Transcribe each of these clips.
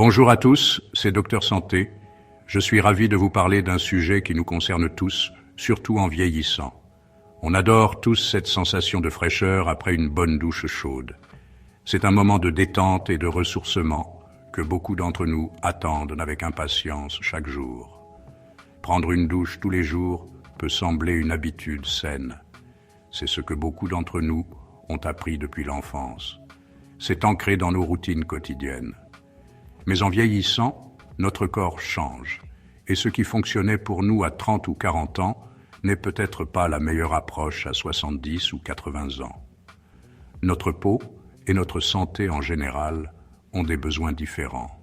Bonjour à tous, c'est Docteur Santé. Je suis ravi de vous parler d'un sujet qui nous concerne tous, surtout en vieillissant. On adore tous cette sensation de fraîcheur après une bonne douche chaude. C'est un moment de détente et de ressourcement que beaucoup d'entre nous attendent avec impatience chaque jour. Prendre une douche tous les jours peut sembler une habitude saine. C'est ce que beaucoup d'entre nous ont appris depuis l'enfance. C'est ancré dans nos routines quotidiennes. Mais en vieillissant, notre corps change. Et ce qui fonctionnait pour nous à 30 ou 40 ans n'est peut-être pas la meilleure approche à 70 ou 80 ans. Notre peau et notre santé en général ont des besoins différents.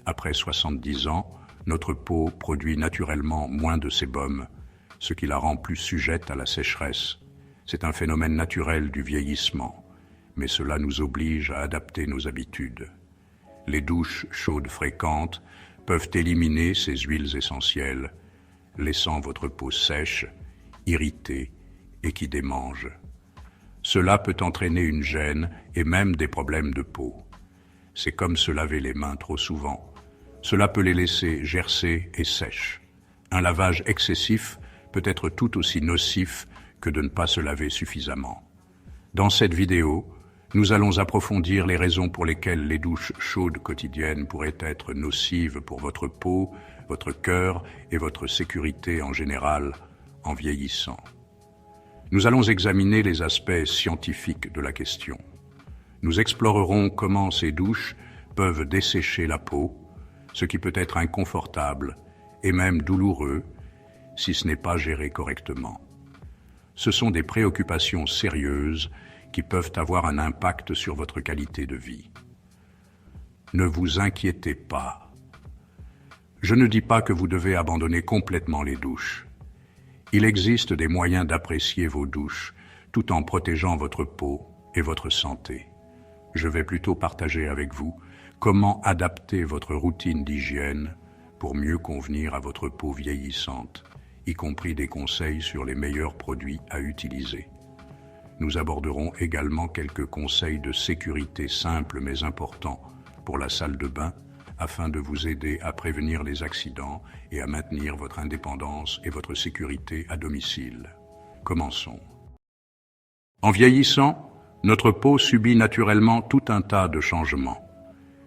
Après 70 ans, notre peau produit naturellement moins de sébum, ce qui la rend plus sujette à la sécheresse. C'est un phénomène naturel du vieillissement, mais cela nous oblige à adapter nos habitudes. Les douches chaudes fréquentes peuvent éliminer ces huiles essentielles, laissant votre peau sèche, irritée et qui démange. Cela peut entraîner une gêne et même des problèmes de peau. C'est comme se laver les mains trop souvent. Cela peut les laisser gercées et sèches. Un lavage excessif peut être tout aussi nocif que de ne pas se laver suffisamment. Dans cette vidéo, nous allons approfondir les raisons pour lesquelles les douches chaudes quotidiennes pourraient être nocives pour votre peau, votre cœur et votre sécurité en général en vieillissant. Nous allons examiner les aspects scientifiques de la question. Nous explorerons comment ces douches peuvent dessécher la peau, ce qui peut être inconfortable et même douloureux si ce n'est pas géré correctement. Ce sont des préoccupations sérieuses qui peuvent avoir un impact sur votre qualité de vie. Ne vous inquiétez pas. Je ne dis pas que vous devez abandonner complètement les douches. Il existe des moyens d'apprécier vos douches tout en protégeant votre peau et votre santé. Je vais plutôt partager avec vous comment adapter votre routine d'hygiène pour mieux convenir à votre peau vieillissante, y compris des conseils sur les meilleurs produits à utiliser. Nous aborderons également quelques conseils de sécurité simples mais importants pour la salle de bain afin de vous aider à prévenir les accidents et à maintenir votre indépendance et votre sécurité à domicile. Commençons. En vieillissant, notre peau subit naturellement tout un tas de changements.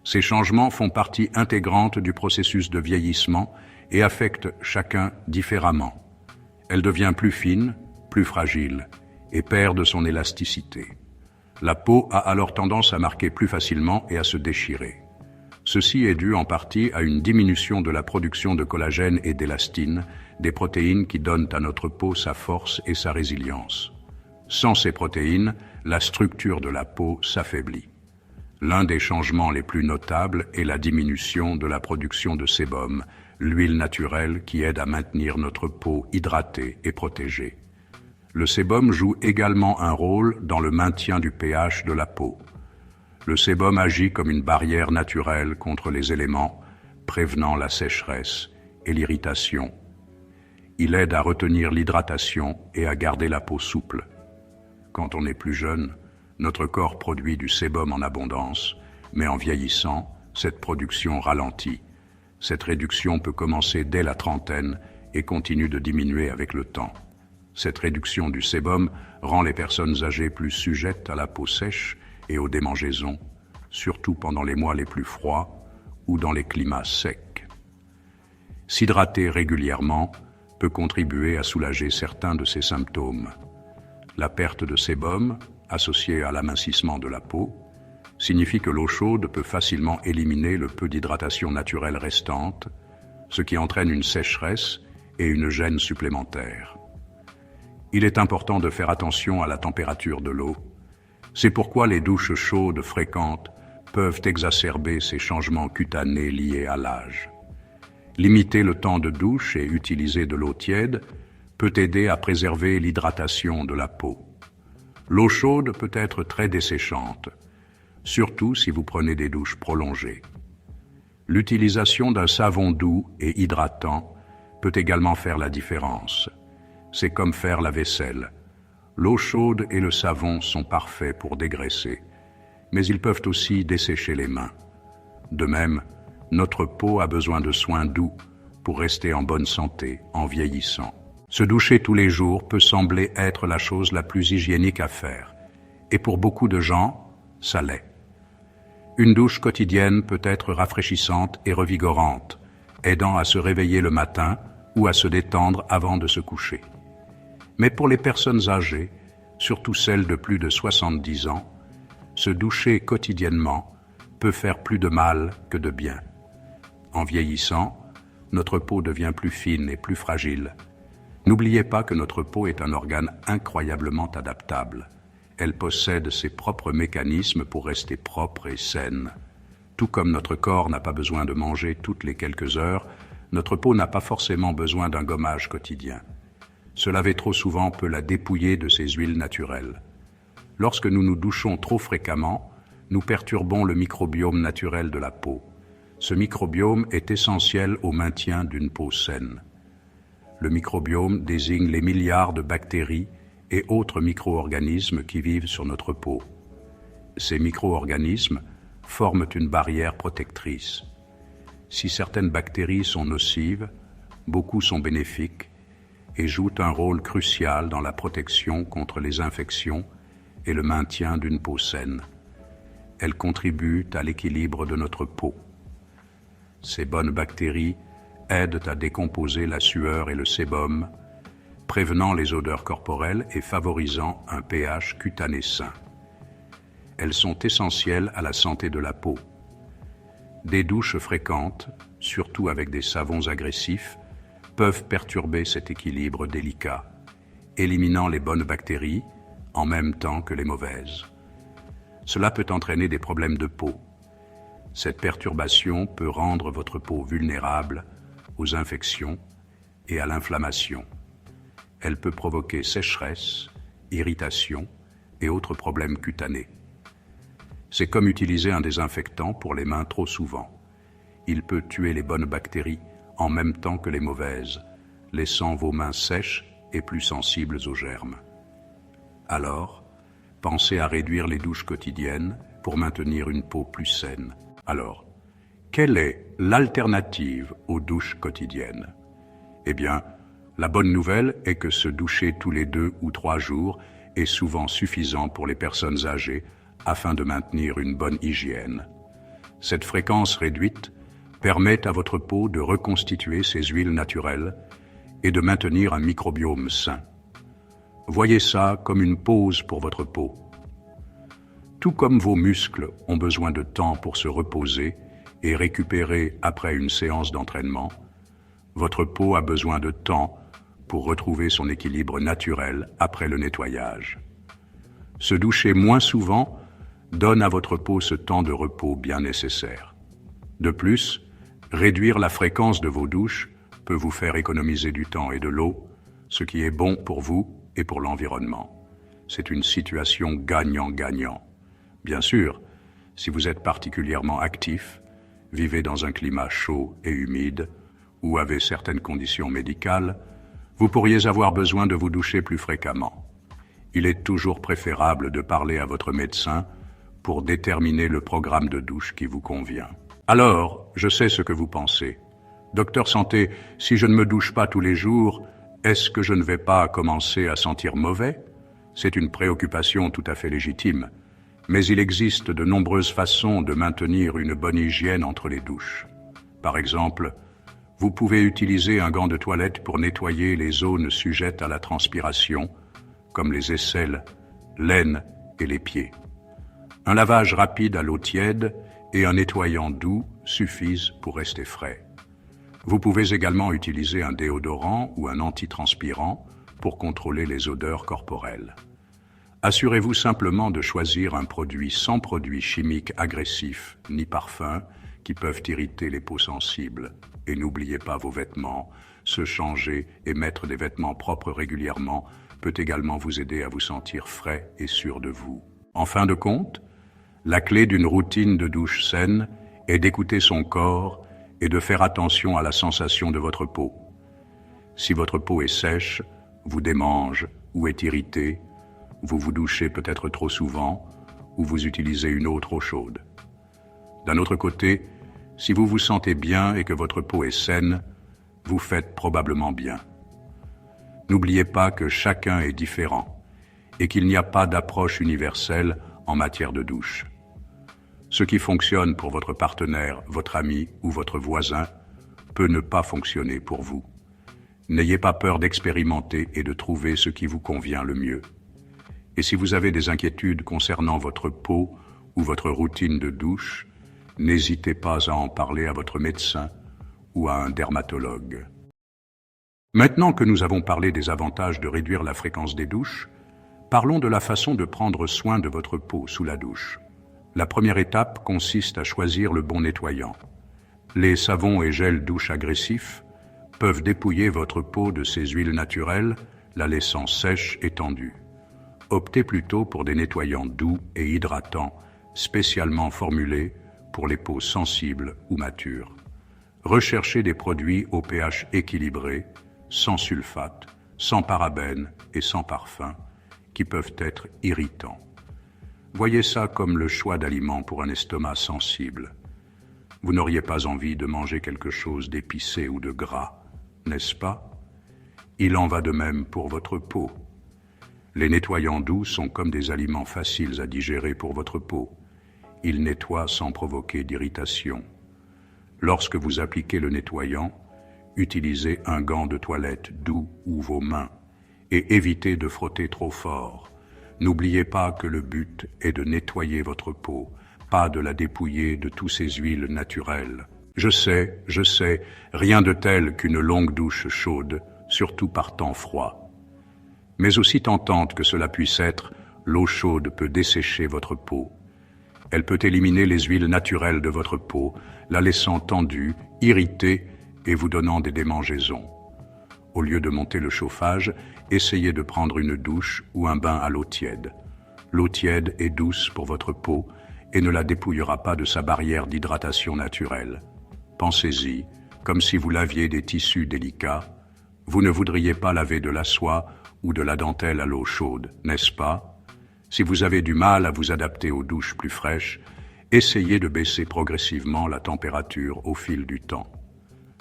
Ces changements font partie intégrante du processus de vieillissement et affectent chacun différemment. Elle devient plus fine, plus fragile et perd de son élasticité. La peau a alors tendance à marquer plus facilement et à se déchirer. Ceci est dû en partie à une diminution de la production de collagène et d'élastine, des protéines qui donnent à notre peau sa force et sa résilience. Sans ces protéines, la structure de la peau s'affaiblit. L'un des changements les plus notables est la diminution de la production de sébum, l'huile naturelle qui aide à maintenir notre peau hydratée et protégée. Le sébum joue également un rôle dans le maintien du pH de la peau. Le sébum agit comme une barrière naturelle contre les éléments, prévenant la sécheresse et l'irritation. Il aide à retenir l'hydratation et à garder la peau souple. Quand on est plus jeune, notre corps produit du sébum en abondance, mais en vieillissant, cette production ralentit. Cette réduction peut commencer dès la trentaine et continue de diminuer avec le temps. Cette réduction du sébum rend les personnes âgées plus sujettes à la peau sèche et aux démangeaisons, surtout pendant les mois les plus froids ou dans les climats secs. S'hydrater régulièrement peut contribuer à soulager certains de ces symptômes. La perte de sébum, associée à l'amincissement de la peau, signifie que l'eau chaude peut facilement éliminer le peu d'hydratation naturelle restante, ce qui entraîne une sécheresse et une gêne supplémentaire. Il est important de faire attention à la température de l'eau. C'est pourquoi les douches chaudes fréquentes peuvent exacerber ces changements cutanés liés à l'âge. Limiter le temps de douche et utiliser de l'eau tiède peut aider à préserver l'hydratation de la peau. L'eau chaude peut être très desséchante, surtout si vous prenez des douches prolongées. L'utilisation d'un savon doux et hydratant peut également faire la différence. C'est comme faire la vaisselle. L'eau chaude et le savon sont parfaits pour dégraisser, mais ils peuvent aussi dessécher les mains. De même, notre peau a besoin de soins doux pour rester en bonne santé en vieillissant. Se doucher tous les jours peut sembler être la chose la plus hygiénique à faire. Et pour beaucoup de gens, ça l'est. Une douche quotidienne peut être rafraîchissante et revigorante, aidant à se réveiller le matin ou à se détendre avant de se coucher. Mais pour les personnes âgées, surtout celles de plus de 70 ans, se doucher quotidiennement peut faire plus de mal que de bien. En vieillissant, notre peau devient plus fine et plus fragile. N'oubliez pas que notre peau est un organe incroyablement adaptable. Elle possède ses propres mécanismes pour rester propre et saine. Tout comme notre corps n'a pas besoin de manger toutes les quelques heures, notre peau n'a pas forcément besoin d'un gommage quotidien. Se laver trop souvent peut la dépouiller de ses huiles naturelles. Lorsque nous nous douchons trop fréquemment, nous perturbons le microbiome naturel de la peau. Ce microbiome est essentiel au maintien d'une peau saine. Le microbiome désigne les milliards de bactéries et autres micro-organismes qui vivent sur notre peau. Ces micro-organismes forment une barrière protectrice. Si certaines bactéries sont nocives, beaucoup sont bénéfiques et jouent un rôle crucial dans la protection contre les infections et le maintien d'une peau saine. Elles contribuent à l'équilibre de notre peau. Ces bonnes bactéries aident à décomposer la sueur et le sébum, prévenant les odeurs corporelles et favorisant un pH cutané sain. Elles sont essentielles à la santé de la peau. Des douches fréquentes, surtout avec des savons agressifs, peuvent perturber cet équilibre délicat, éliminant les bonnes bactéries en même temps que les mauvaises. Cela peut entraîner des problèmes de peau. Cette perturbation peut rendre votre peau vulnérable aux infections et à l'inflammation. Elle peut provoquer sécheresse, irritation et autres problèmes cutanés. C'est comme utiliser un désinfectant pour les mains trop souvent. Il peut tuer les bonnes bactéries en même temps que les mauvaises, laissant vos mains sèches et plus sensibles aux germes. Alors, pensez à réduire les douches quotidiennes pour maintenir une peau plus saine. Alors, quelle est l'alternative aux douches quotidiennes? Eh bien, la bonne nouvelle est que se doucher tous les 2 ou 3 jours est souvent suffisant pour les personnes âgées afin de maintenir une bonne hygiène. Cette fréquence réduite permet à votre peau de reconstituer ses huiles naturelles et de maintenir un microbiome sain. Voyez ça comme une pause pour votre peau. Tout comme vos muscles ont besoin de temps pour se reposer et récupérer après une séance d'entraînement, votre peau a besoin de temps pour retrouver son équilibre naturel après le nettoyage. Se doucher moins souvent donne à votre peau ce temps de repos bien nécessaire. De plus, réduire la fréquence de vos douches peut vous faire économiser du temps et de l'eau, ce qui est bon pour vous et pour l'environnement. C'est une situation gagnant-gagnant. Bien sûr, si vous êtes particulièrement actif, vivez dans un climat chaud et humide, ou avez certaines conditions médicales, vous pourriez avoir besoin de vous doucher plus fréquemment. Il est toujours préférable de parler à votre médecin pour déterminer le programme de douche qui vous convient. Alors, je sais ce que vous pensez. Docteur Santé, si je ne me douche pas tous les jours, est-ce que je ne vais pas commencer à sentir mauvais? C'est une préoccupation tout à fait légitime. Mais il existe de nombreuses façons de maintenir une bonne hygiène entre les douches. Par exemple, vous pouvez utiliser un gant de toilette pour nettoyer les zones sujettes à la transpiration, comme les aisselles, l'aine et les pieds. Un lavage rapide à l'eau tiède et un nettoyant doux suffisent pour rester frais. Vous pouvez également utiliser un déodorant ou un antitranspirant pour contrôler les odeurs corporelles. Assurez-vous simplement de choisir un produit sans produits chimiques agressifs ni parfums qui peuvent irriter les peaux sensibles. Et n'oubliez pas vos vêtements. Se changer et mettre des vêtements propres régulièrement peut également vous aider à vous sentir frais et sûr de vous. En fin de compte, la clé d'une routine de douche saine est d'écouter son corps et de faire attention à la sensation de votre peau. Si votre peau est sèche, vous démange ou est irritée, vous vous douchez peut-être trop souvent ou vous utilisez une eau trop chaude. D'un autre côté, Si vous vous sentez bien et que votre peau est saine, vous faites probablement bien. N'oubliez pas que chacun est différent et qu'il n'y a pas d'approche universelle en matière de douche. Ce qui fonctionne pour votre partenaire, votre ami ou votre voisin peut ne pas fonctionner pour vous. N'ayez pas peur d'expérimenter et de trouver ce qui vous convient le mieux. Et si vous avez des inquiétudes concernant votre peau ou votre routine de douche, n'hésitez pas à en parler à votre médecin ou à un dermatologue. Maintenant que nous avons parlé des avantages de réduire la fréquence des douches, parlons de la façon de prendre soin de votre peau sous la douche. La première étape consiste à choisir le bon nettoyant. Les savons et gels douche agressifs peuvent dépouiller votre peau de ses huiles naturelles, la laissant sèche et tendue. Optez plutôt pour des nettoyants doux et hydratants, spécialement formulés pour les peaux sensibles ou matures. Recherchez des produits au pH équilibré, sans sulfate, sans parabènes et sans parfum, qui peuvent être irritants. Voyez ça comme le choix d'aliments pour un estomac sensible. Vous n'auriez pas envie de manger quelque chose d'épicé ou de gras, n'est-ce pas? Il en va de même pour votre peau. Les nettoyants doux sont comme des aliments faciles à digérer pour votre peau. Ils nettoient sans provoquer d'irritation. Lorsque vous appliquez le nettoyant, utilisez un gant de toilette doux ou vos mains et évitez de frotter trop fort. N'oubliez pas que le but est de nettoyer votre peau, pas de la dépouiller de toutes ses huiles naturelles. Je sais, rien de tel qu'une longue douche chaude, surtout par temps froid. Mais aussi tentante que cela puisse être, l'eau chaude peut dessécher votre peau. Elle peut éliminer les huiles naturelles de votre peau, la laissant tendue, irritée et vous donnant des démangeaisons. Au lieu de monter le chauffage, essayez de prendre une douche ou un bain à l'eau tiède. L'eau tiède est douce pour votre peau et ne la dépouillera pas de sa barrière d'hydratation naturelle. Pensez-y, comme si vous laviez des tissus délicats. Vous ne voudriez pas laver de la soie ou de la dentelle à l'eau chaude, n'est-ce pas? Si vous avez du mal à vous adapter aux douches plus fraîches, essayez de baisser progressivement la température au fil du temps.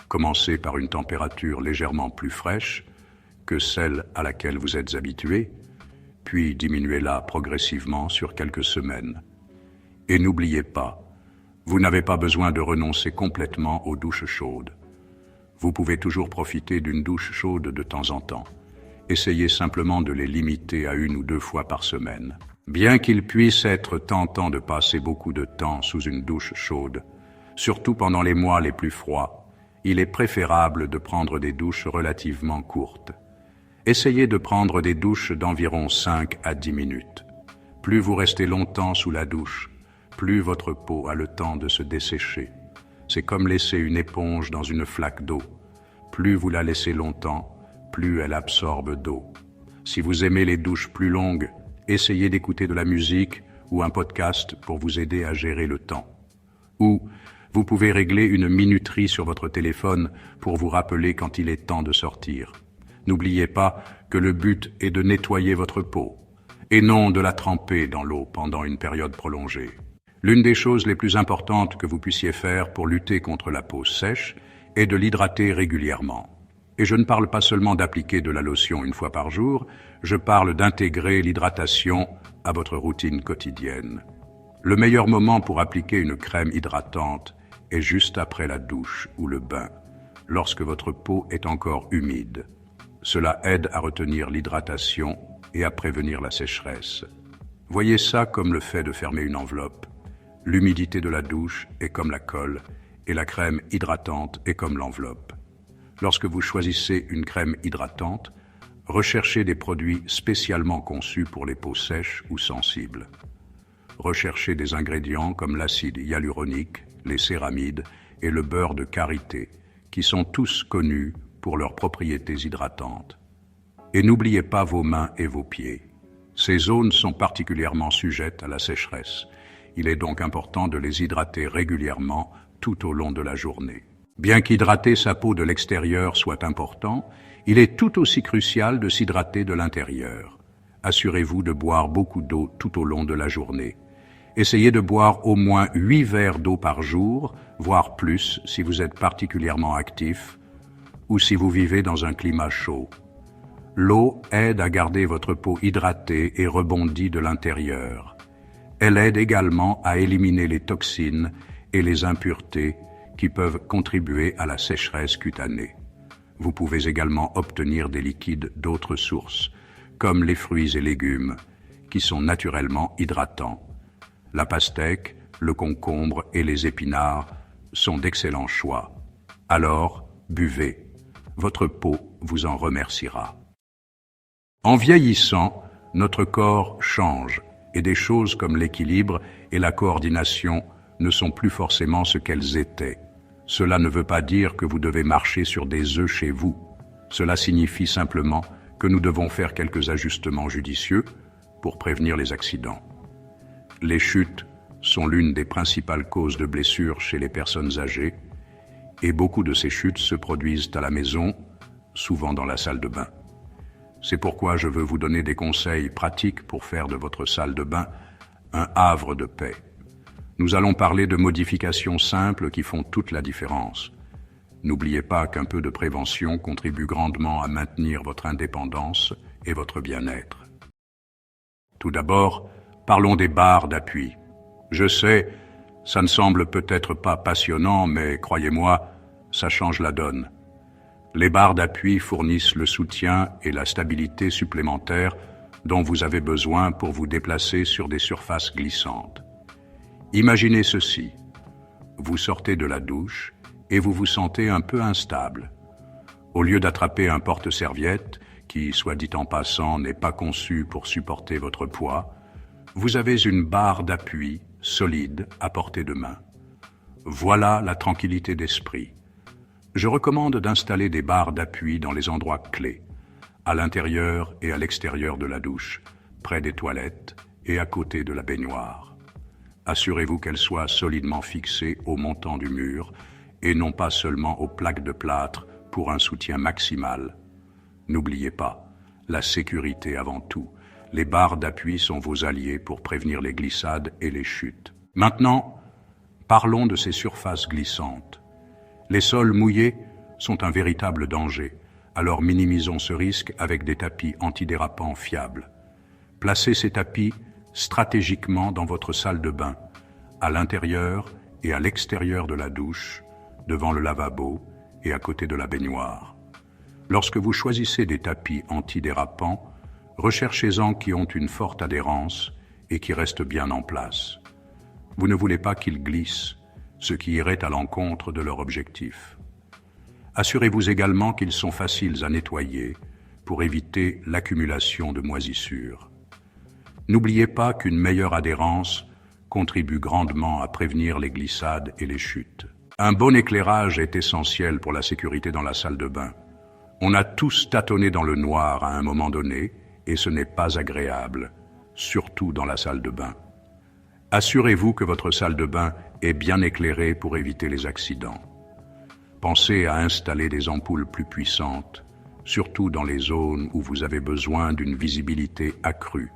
Commencez par une température légèrement plus fraîche que celle à laquelle vous êtes habitué, puis diminuez-la progressivement sur quelques semaines. Et n'oubliez pas, vous n'avez pas besoin de renoncer complètement aux douches chaudes. Vous pouvez toujours profiter d'une douche chaude de temps en temps. Essayez simplement de les limiter à 1 ou 2 fois par semaine. Bien qu'il puisse être tentant de passer beaucoup de temps sous une douche chaude, surtout pendant les mois les plus froids, il est préférable de prendre des douches relativement courtes. Essayez de prendre des douches d'environ 5 à 10 minutes. Plus vous restez longtemps sous la douche, plus votre peau a le temps de se dessécher. C'est comme laisser une éponge dans une flaque d'eau. Plus vous la laissez longtemps, plus elle absorbe d'eau. Si vous aimez les douches plus longues, essayez d'écouter de la musique ou un podcast pour vous aider à gérer le temps. Ou vous pouvez régler une minuterie sur votre téléphone pour vous rappeler quand il est temps de sortir. N'oubliez pas que le but est de nettoyer votre peau et non de la tremper dans l'eau pendant une période prolongée. L'une des choses les plus importantes que vous puissiez faire pour lutter contre la peau sèche est de l'hydrater régulièrement. Et je ne parle pas seulement d'appliquer de la lotion 1 fois par jour, je parle d'intégrer l'hydratation à votre routine quotidienne. Le meilleur moment pour appliquer une crème hydratante est juste après la douche ou le bain, lorsque votre peau est encore humide. Cela aide à retenir l'hydratation et à prévenir la sécheresse. Voyez ça comme le fait de fermer une enveloppe. L'humidité de la douche est comme la colle et la crème hydratante est comme l'enveloppe. Lorsque vous choisissez une crème hydratante, recherchez des produits spécialement conçus pour les peaux sèches ou sensibles. Recherchez des ingrédients comme l'acide hyaluronique, les céramides et le beurre de karité, qui sont tous connus pour leurs propriétés hydratantes. Et n'oubliez pas vos mains et vos pieds. Ces zones sont particulièrement sujettes à la sécheresse. Il est donc important de les hydrater régulièrement tout au long de la journée. Bien qu'hydrater sa peau de l'extérieur soit important, il est tout aussi crucial de s'hydrater de l'intérieur. Assurez-vous de boire beaucoup d'eau tout au long de la journée. Essayez de boire au moins 8 verres d'eau par jour, voire plus si vous êtes particulièrement actif ou si vous vivez dans un climat chaud. L'eau aide à garder votre peau hydratée et rebondie de l'intérieur. Elle aide également à éliminer les toxines et les impuretés qui peuvent contribuer à la sécheresse cutanée. Vous pouvez également obtenir des liquides d'autres sources, comme les fruits et légumes, qui sont naturellement hydratants. La pastèque, le concombre et les épinards sont d'excellents choix. Alors, buvez. Votre peau vous en remerciera. En vieillissant, notre corps change et des choses comme l'équilibre et la coordination ne sont plus forcément ce qu'elles étaient. Cela ne veut pas dire que vous devez marcher sur des œufs chez vous. Cela signifie simplement que nous devons faire quelques ajustements judicieux pour prévenir les accidents. Les chutes sont l'une des principales causes de blessures chez les personnes âgées et beaucoup de ces chutes se produisent à la maison, souvent dans la salle de bain. C'est pourquoi je veux vous donner des conseils pratiques pour faire de votre salle de bain un havre de paix. Nous allons parler de modifications simples qui font toute la différence. N'oubliez pas qu'un peu de prévention contribue grandement à maintenir votre indépendance et votre bien-être. Tout d'abord, parlons des barres d'appui. Je sais, ça ne semble peut-être pas passionnant, mais croyez-moi, ça change la donne. Les barres d'appui fournissent le soutien et la stabilité supplémentaires dont vous avez besoin pour vous déplacer sur des surfaces glissantes. Imaginez ceci. Vous sortez de la douche et vous vous sentez un peu instable. Au lieu d'attraper un porte-serviette, qui, soit dit en passant, n'est pas conçu pour supporter votre poids, vous avez une barre d'appui solide à portée de main. Voilà la tranquillité d'esprit. Je recommande d'installer des barres d'appui dans les endroits clés, à l'intérieur et à l'extérieur de la douche, près des toilettes et à côté de la baignoire. Assurez-vous qu'elles soient solidement fixées au montant du mur et non pas seulement aux plaques de plâtre pour un soutien maximal. N'oubliez pas, la sécurité avant tout. Les barres d'appui sont vos alliés pour prévenir les glissades et les chutes. Maintenant, parlons de ces surfaces glissantes. Les sols mouillés sont un véritable danger, alors minimisons ce risque avec des tapis antidérapants fiables. Placez ces tapis stratégiquement dans votre salle de bain, à l'intérieur et à l'extérieur de la douche, devant le lavabo et à côté de la baignoire. Lorsque vous choisissez des tapis antidérapants, recherchez-en qui ont une forte adhérence et qui restent bien en place. Vous ne voulez pas qu'ils glissent, ce qui irait à l'encontre de leur objectif. Assurez-vous également qu'ils sont faciles à nettoyer pour éviter l'accumulation de moisissures. N'oubliez pas qu'une meilleure adhérence contribue grandement à prévenir les glissades et les chutes. Un bon éclairage est essentiel pour la sécurité dans la salle de bain. On a tous tâtonné dans le noir à un moment donné et ce n'est pas agréable, surtout dans la salle de bain. Assurez-vous que votre salle de bain est bien éclairée pour éviter les accidents. Pensez à installer des ampoules plus puissantes, surtout dans les zones où vous avez besoin d'une visibilité accrue,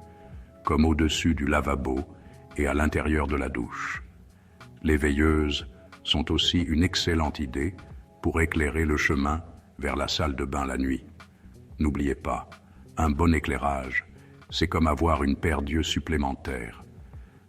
comme au-dessus du lavabo et à l'intérieur de la douche. Les veilleuses sont aussi une excellente idée pour éclairer le chemin vers la salle de bain la nuit. N'oubliez pas, un bon éclairage, c'est comme avoir une paire d'yeux supplémentaires.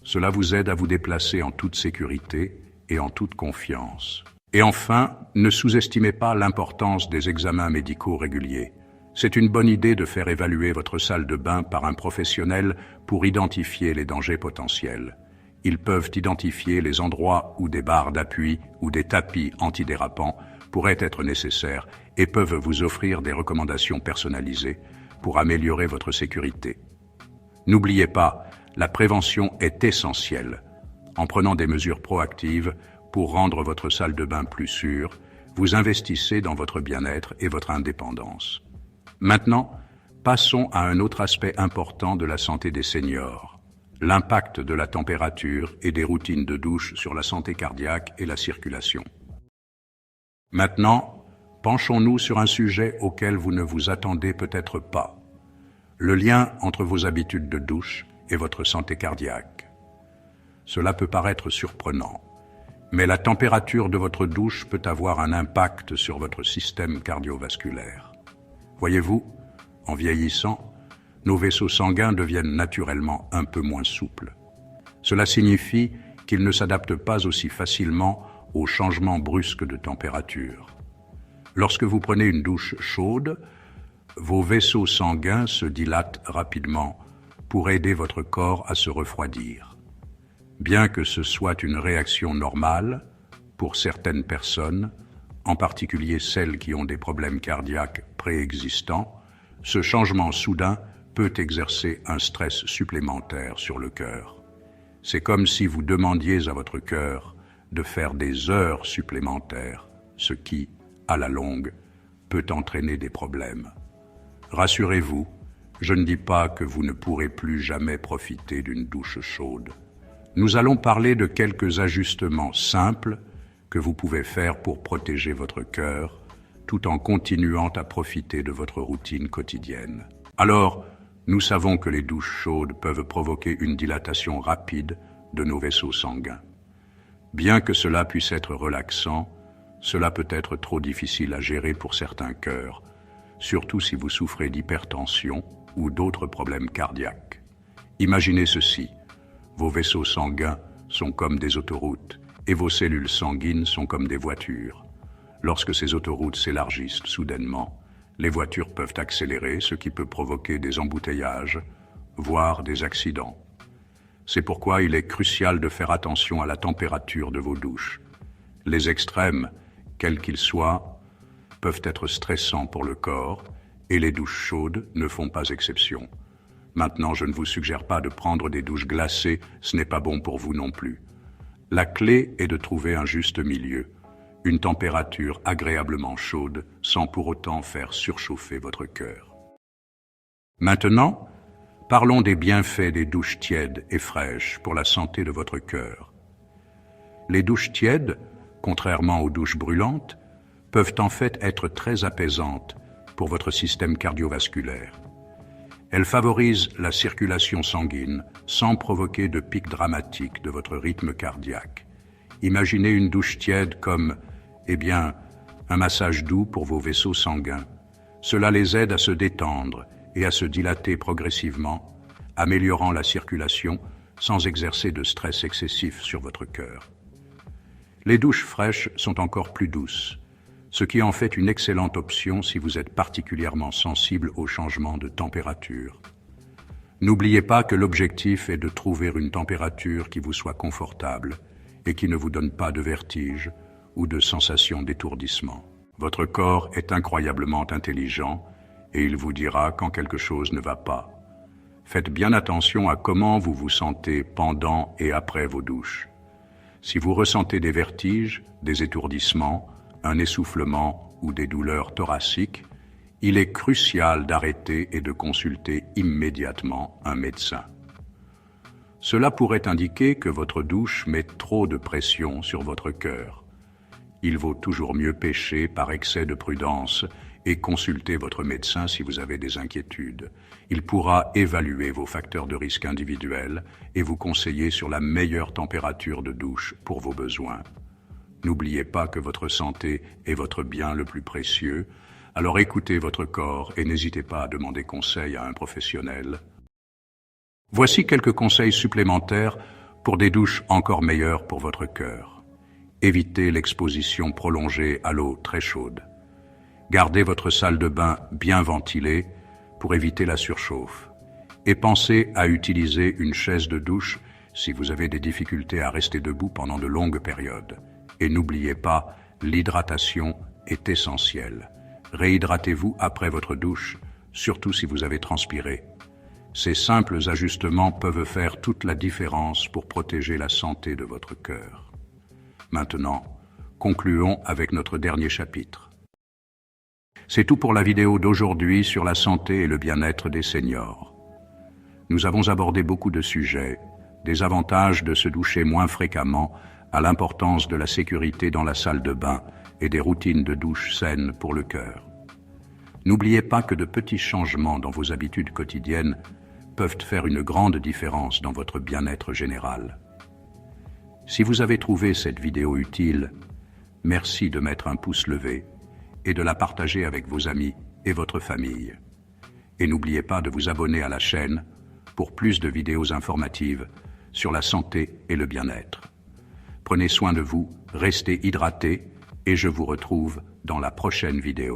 Cela vous aide à vous déplacer en toute sécurité et en toute confiance. Et enfin, ne sous-estimez pas l'importance des examens médicaux réguliers. C'est une bonne idée de faire évaluer votre salle de bain par un professionnel pour identifier les dangers potentiels. Ils peuvent identifier les endroits où des barres d'appui ou des tapis antidérapants pourraient être nécessaires et peuvent vous offrir des recommandations personnalisées pour améliorer votre sécurité. N'oubliez pas, la prévention est essentielle. En prenant des mesures proactives pour rendre votre salle de bain plus sûre, vous investissez dans votre bien-être et votre indépendance. Maintenant, passons à un autre aspect important de la santé des seniors, l'impact de la température et des routines de douche sur la santé cardiaque et la circulation. Maintenant, penchons-nous sur un sujet auquel vous ne vous attendez peut-être pas, le lien entre vos habitudes de douche et votre santé cardiaque. Cela peut paraître surprenant, mais la température de votre douche peut avoir un impact sur votre système cardiovasculaire. Voyez-vous, en vieillissant, nos vaisseaux sanguins deviennent naturellement un peu moins souples. Cela signifie qu'ils ne s'adaptent pas aussi facilement aux changements brusques de température. Lorsque vous prenez une douche chaude, vos vaisseaux sanguins se dilatent rapidement pour aider votre corps à se refroidir. Bien que ce soit une réaction normale, pour certaines personnes, en particulier celles qui ont des problèmes cardiaques préexistants, ce changement soudain peut exercer un stress supplémentaire sur le cœur. C'est comme si vous demandiez à votre cœur de faire des heures supplémentaires, ce qui, à la longue, peut entraîner des problèmes. Rassurez-vous, je ne dis pas que vous ne pourrez plus jamais profiter d'une douche chaude. Nous allons parler de quelques ajustements simples que vous pouvez faire pour protéger votre cœur, tout en continuant à profiter de votre routine quotidienne. Alors, nous savons que les douches chaudes peuvent provoquer une dilatation rapide de nos vaisseaux sanguins. Bien que cela puisse être relaxant, cela peut être trop difficile à gérer pour certains cœurs, surtout si vous souffrez d'hypertension ou d'autres problèmes cardiaques. Imaginez ceci, vos vaisseaux sanguins sont comme des autoroutes et vos cellules sanguines sont comme des voitures. Lorsque ces autoroutes s'élargissent soudainement, les voitures peuvent accélérer, ce qui peut provoquer des embouteillages, voire des accidents. C'est pourquoi il est crucial de faire attention à la température de vos douches. Les extrêmes, quels qu'ils soient, peuvent être stressants pour le corps et les douches chaudes ne font pas exception. Maintenant, je ne vous suggère pas de prendre des douches glacées, ce n'est pas bon pour vous non plus. La clé est de trouver un juste milieu, une température agréablement chaude sans pour autant faire surchauffer votre cœur. Maintenant, parlons des bienfaits des douches tièdes et fraîches pour la santé de votre cœur. Les douches tièdes, contrairement aux douches brûlantes, peuvent en fait être très apaisantes pour votre système cardiovasculaire. Elles favorisent la circulation sanguine sans provoquer de pics dramatiques de votre rythme cardiaque. Imaginez une douche tiède comme, un massage doux pour vos vaisseaux sanguins. Cela les aide à se détendre et à se dilater progressivement, améliorant la circulation sans exercer de stress excessif sur votre cœur. Les douches fraîches sont encore plus douces, ce qui en fait une excellente option si vous êtes particulièrement sensible aux changements de température. N'oubliez pas que l'objectif est de trouver une température qui vous soit confortable et qui ne vous donne pas de vertige ou de sensation d'étourdissement. Votre corps est incroyablement intelligent et il vous dira quand quelque chose ne va pas. Faites bien attention à comment vous vous sentez pendant et après vos douches. Si vous ressentez des vertiges, des étourdissements, un essoufflement ou des douleurs thoraciques, il est crucial d'arrêter et de consulter immédiatement un médecin. Cela pourrait indiquer que votre douche met trop de pression sur votre cœur. Il vaut toujours mieux pêcher par excès de prudence et consulter votre médecin si vous avez des inquiétudes. Il pourra évaluer vos facteurs de risque individuels et vous conseiller sur la meilleure température de douche pour vos besoins. N'oubliez pas que votre santé est votre bien le plus précieux, alors écoutez votre corps et n'hésitez pas à demander conseil à un professionnel. Voici quelques conseils supplémentaires pour des douches encore meilleures pour votre cœur. Évitez l'exposition prolongée à l'eau très chaude. Gardez votre salle de bain bien ventilée pour éviter la surchauffe. Et pensez à utiliser une chaise de douche si vous avez des difficultés à rester debout pendant de longues périodes. Et n'oubliez pas, l'hydratation est essentielle. Réhydratez-vous après votre douche, surtout si vous avez transpiré. Ces simples ajustements peuvent faire toute la différence pour protéger la santé de votre cœur. Maintenant, concluons avec notre dernier chapitre. C'est tout pour la vidéo d'aujourd'hui sur la santé et le bien-être des seniors. Nous avons abordé beaucoup de sujets, des avantages de se doucher moins fréquemment, à l'importance de la sécurité dans la salle de bain et des routines de douche saines pour le cœur. N'oubliez pas que de petits changements dans vos habitudes quotidiennes peuvent faire une grande différence dans votre bien-être général. Si vous avez trouvé cette vidéo utile, merci de mettre un pouce levé et de la partager avec vos amis et votre famille. Et n'oubliez pas de vous abonner à la chaîne pour plus de vidéos informatives sur la santé et le bien-être. Prenez soin de vous, restez hydratés et je vous retrouve dans la prochaine vidéo.